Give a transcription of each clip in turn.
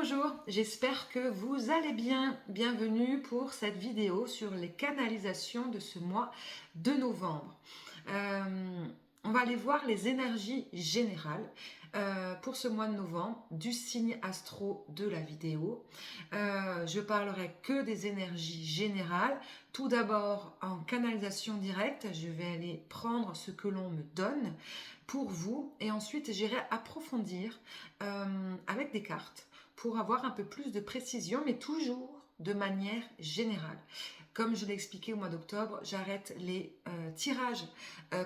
bonjour, j'espère que vous allez bien. Bienvenue pour cette vidéo sur les canalisations de ce mois de novembre. On va aller voir les énergies générales pour ce mois de novembre du signe astro de la vidéo. Je parlerai que des énergies générales. Tout d'abord en canalisation directe, je vais aller prendre ce que l'on me donne pour vous et ensuite j'irai approfondir avec des cartes pour avoir un peu plus de précision, mais toujours de manière générale. Comme je l'ai expliqué au mois d'octobre, j'arrête les tirages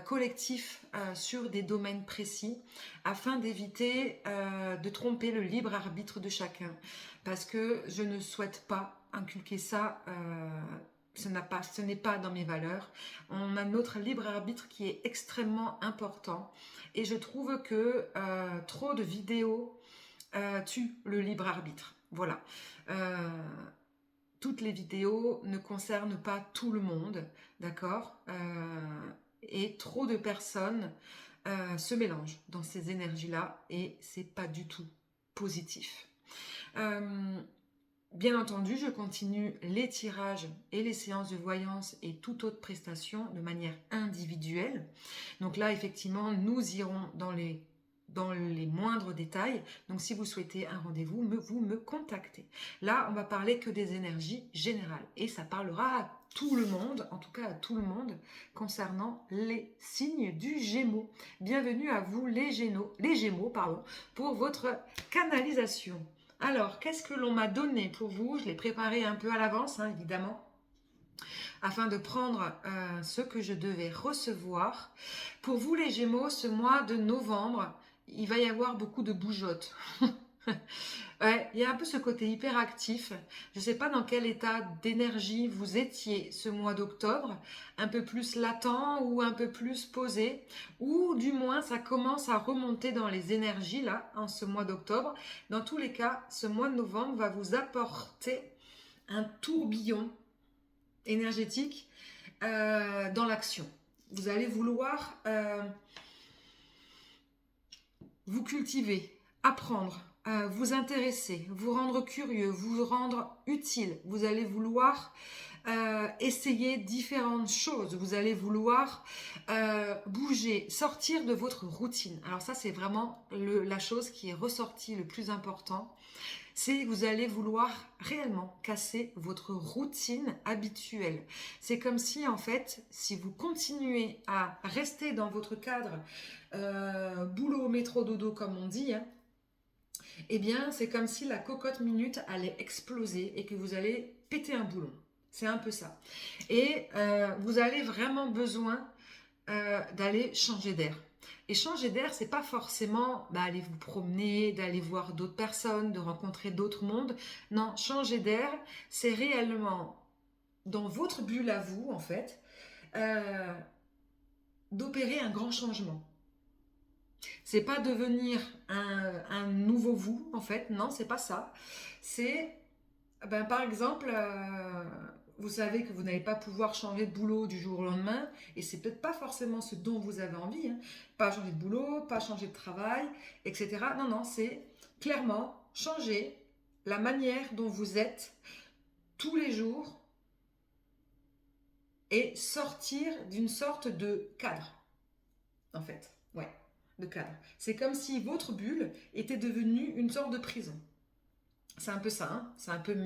collectifs sur des domaines précis afin d'éviter de tromper le libre arbitre de chacun. Parce que je ne souhaite pas inculquer ça, ce n'est pas dans mes valeurs. On a notre libre arbitre qui est extrêmement important. Et je trouve que trop de vidéos tue le libre arbitre. Voilà. Toutes les vidéos ne concernent pas tout le monde, d'accord, et trop de personnes se mélangent dans ces énergies-là et c'est pas du tout positif. Bien entendu, je continue les tirages et les séances de voyance et toute autre prestation de manière individuelle. Donc là, effectivement, nous irons dans les moindres détails. Donc si vous souhaitez un rendez-vous, vous me contactez. Là, on va parler que des énergies générales et ça parlera à tout le monde, en tout cas à tout le monde, concernant les signes du Gémeaux. Bienvenue à vous les Gémeaux, pour votre canalisation. Alors, qu'est-ce que l'on m'a donné pour vous? Je l'ai préparé un peu à l'avance, hein, évidemment, afin de prendre ce que je devais recevoir. Pour vous les Gémeaux, ce mois de novembre, il va y avoir beaucoup de bougeottes. Ouais, il y a un peu ce côté hyperactif. Je ne sais pas dans quel état d'énergie vous étiez ce mois d'octobre, un peu plus latent ou un peu plus posé, ou du moins ça commence à remonter dans les énergies là, en ce mois d'octobre. Dans tous les cas, ce mois de novembre va vous apporter un tourbillon énergétique dans l'action. Vous allez vouloir vous cultiver, apprendre, vous intéresser, vous rendre curieux, vous rendre utile. Vous allez vouloir essayer différentes choses. Vous allez vouloir bouger, sortir de votre routine. Alors ça, c'est vraiment la chose qui est ressortie le plus important. C'est que vous allez vouloir réellement casser votre routine habituelle. C'est comme si, en fait, si vous continuez à rester dans votre cadre boulot, métro, dodo, comme on dit, hein, eh bien, c'est comme si la cocotte minute allait exploser et que vous allez péter un boulon. C'est un peu ça. Et vous avez vraiment besoin d'aller changer d'air. Et changer d'air, c'est pas forcément aller vous promener, d'aller voir d'autres personnes, de rencontrer d'autres mondes. Non, changer d'air, c'est réellement dans votre bulle à vous, en fait, d'opérer un grand changement. C'est pas devenir un nouveau vous, en fait. Non, c'est pas ça. C'est, par exemple, vous savez que vous n'allez pas pouvoir changer de boulot du jour au lendemain, et c'est peut-être pas forcément ce dont vous avez envie, hein. Pas changer de boulot, pas changer de travail, etc. Non, non, c'est clairement changer la manière dont vous êtes tous les jours et sortir d'une sorte de cadre, en fait. Ouais, de cadre. C'est comme si votre bulle était devenue une sorte de prison. C'est un peu ça, hein. C'est un peu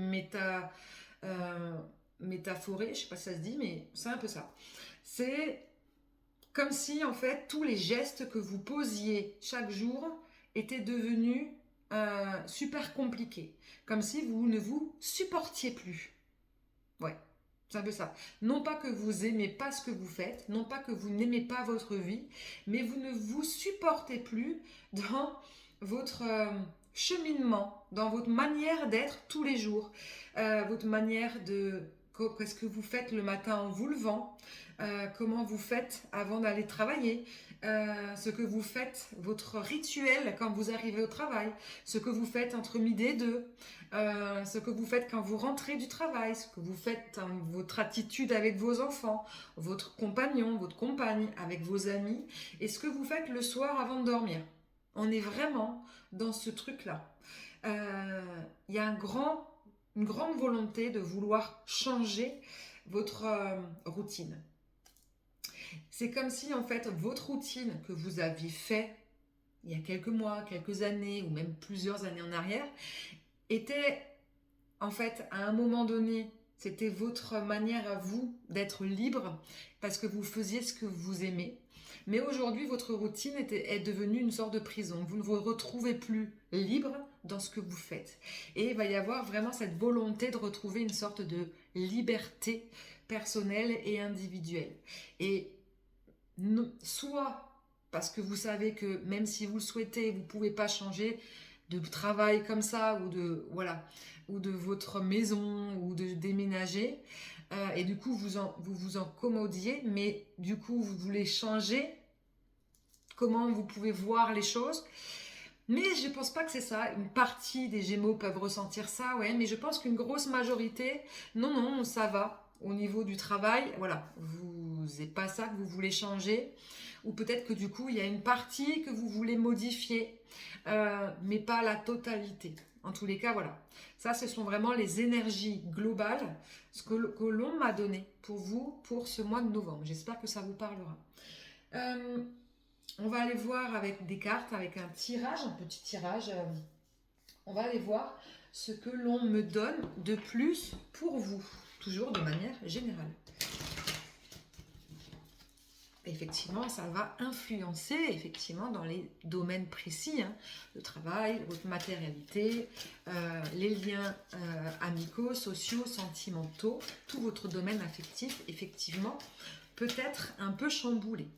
métaphoré, je sais pas si ça se dit, mais c'est un peu ça. C'est comme si, en fait, tous les gestes que vous posiez chaque jour étaient devenus super compliqués. Comme si vous ne vous supportiez plus. Ouais, c'est un peu ça. Non pas que vous aimez pas ce que vous faites, non pas que vous n'aimez pas votre vie, mais vous ne vous supportez plus dans votre cheminement, dans votre manière d'être tous les jours, votre manière de... Qu'est-ce que vous faites le matin en vous levant, comment vous faites avant d'aller travailler, ce que vous faites, votre rituel quand vous arrivez au travail, ce que vous faites entre midi et deux, ce que vous faites quand vous rentrez du travail, ce que vous faites dans votre attitude avec vos enfants, votre compagnon, votre compagne, avec vos amis, et ce que vous faites le soir avant de dormir. On est vraiment dans ce truc-là. Il il y a une grande volonté de vouloir changer votre routine. C'est comme si en fait votre routine que vous aviez fait il y a quelques mois, quelques années ou même plusieurs années en arrière était en fait à un moment donné, c'était votre manière à vous d'être libre parce que vous faisiez ce que vous aimez. Mais aujourd'hui, votre routine est devenue une sorte de prison. Vous ne vous retrouvez plus libre dans ce que vous faites. Et il va y avoir vraiment cette volonté de retrouver une sorte de liberté personnelle et individuelle. Et soit parce que vous savez que même si vous le souhaitez, vous ne pouvez pas changer de travail comme ça ou de votre maison ou de déménager et du coup vous vous en commodiez, mais du coup vous voulez changer comment vous pouvez voir les choses. Mais je ne pense pas que c'est ça. Une partie des Gémeaux peuvent ressentir ça, ouais, mais je pense qu'une grosse majorité, non, ça va. Au niveau du travail, voilà, c'est pas ça que vous voulez changer. Ou peut-être que du coup, il y a une partie que vous voulez modifier, mais pas la totalité. En tous les cas, voilà. Ça, ce sont vraiment les énergies globales que l'on m'a donné pour vous pour ce mois de novembre. J'espère que ça vous parlera. On va aller voir avec des cartes, avec un tirage, un petit tirage. On va aller voir ce que l'on me donne de plus pour vous, toujours de manière générale. Effectivement, ça va influencer effectivement dans les domaines précis, hein, le travail, votre matérialité, les liens amicaux, sociaux, sentimentaux, tout votre domaine affectif, effectivement, peut être un peu chamboulé.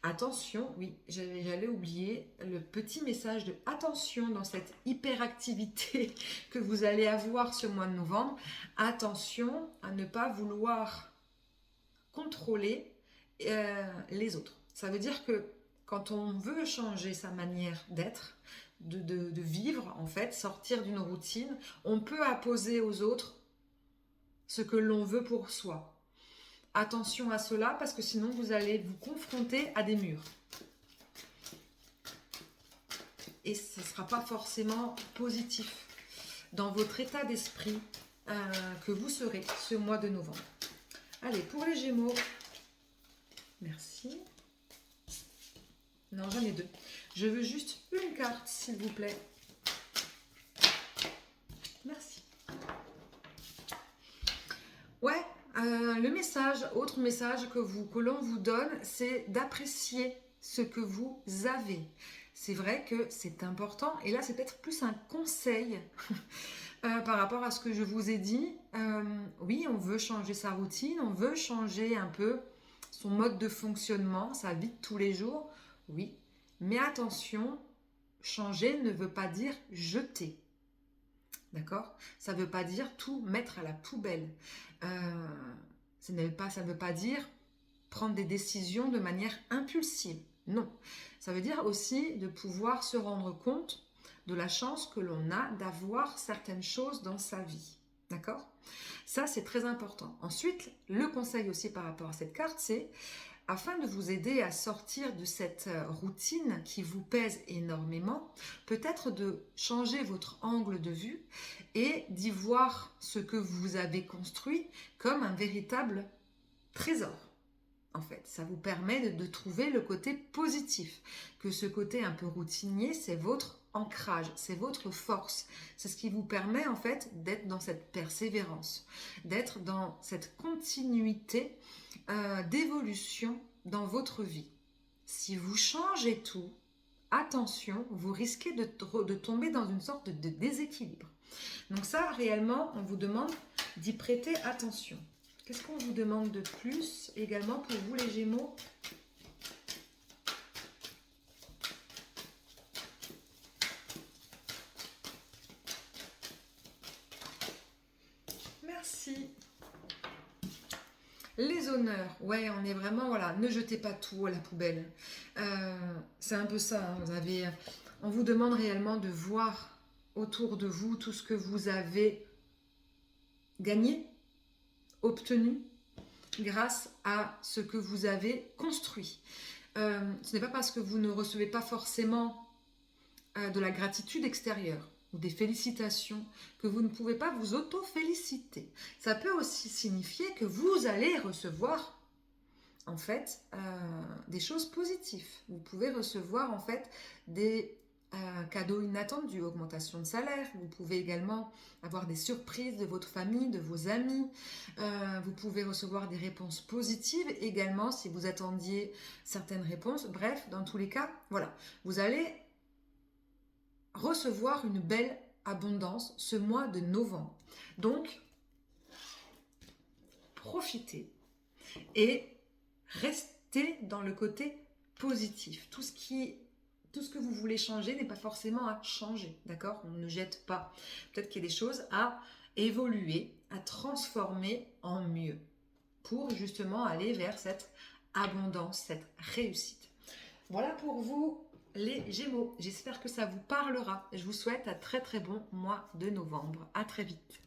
Attention, oui, j'allais oublier le petit message de attention dans cette hyperactivité que vous allez avoir ce mois de novembre. Attention à ne pas vouloir contrôler les autres. Ça veut dire que quand on veut changer sa manière d'être, de vivre, en fait, sortir d'une routine, on peut imposer aux autres ce que l'on veut pour soi. Attention à cela parce que sinon vous allez vous confronter à des murs. Et ce ne sera pas forcément positif dans votre état d'esprit que vous serez ce mois de novembre. Allez, pour les Gémeaux, merci. Non, j'en ai deux. Je veux juste une carte, s'il vous plaît. Merci. Ouais. Le message, autre message que l'on vous donne, c'est d'apprécier ce que vous avez. C'est vrai que c'est important, et là c'est peut-être plus un conseil par rapport à ce que je vous ai dit. Oui, on veut changer sa routine, on veut changer un peu son mode de fonctionnement, sa vie de tous les jours, oui. Mais attention, changer ne veut pas dire jeter. D'accord? Ça ne veut pas dire tout mettre à la poubelle. Ça ne veut pas dire prendre des décisions de manière impulsive. Non. Ça veut dire aussi de pouvoir se rendre compte de la chance que l'on a d'avoir certaines choses dans sa vie. D'accord? Ça, c'est très important. Ensuite, le conseil aussi par rapport à cette carte, c'est afin de vous aider à sortir de cette routine qui vous pèse énormément, peut-être de changer votre angle de vue et d'y voir ce que vous avez construit comme un véritable trésor. En fait, ça vous permet de trouver le côté positif, que ce côté un peu routinier, c'est votre ancrage, c'est votre force. C'est ce qui vous permet en fait d'être dans cette persévérance, d'être dans cette continuité d'évolution dans votre vie. Si vous changez tout, attention, vous risquez de tomber dans une sorte de déséquilibre. Donc ça, réellement, on vous demande d'y prêter attention. Qu'est-ce qu'on vous demande de plus également pour vous les Gémeaux ? Merci. Les honneurs, ouais, on est vraiment, voilà, ne jetez pas tout à la poubelle. C'est un peu ça, hein, on vous demande réellement de voir autour de vous tout ce que vous avez gagné, obtenu, grâce à ce que vous avez construit. Ce n'est pas parce que vous ne recevez pas forcément de la gratitude extérieure. ou des félicitations que vous ne pouvez pas vous auto-féliciter. Ça peut aussi signifier que vous allez recevoir en fait des choses positives. Vous pouvez recevoir en fait des cadeaux inattendus, augmentation de salaire. Vous pouvez également avoir des surprises de votre famille, de vos amis. Vous pouvez recevoir des réponses positives également si vous attendiez certaines réponses. Bref, dans tous les cas, voilà, vous allez recevoir une belle abondance ce mois de novembre. Donc, profitez et restez dans le côté positif. Tout ce que vous voulez changer n'est pas forcément à changer, d'accord? On ne jette pas. Peut-être qu'il y a des choses à évoluer, à transformer en mieux pour justement aller vers cette abondance, cette réussite. Voilà pour vous les Gémeaux. J'espère que ça vous parlera. Je vous souhaite un très très bon mois de novembre. À très vite.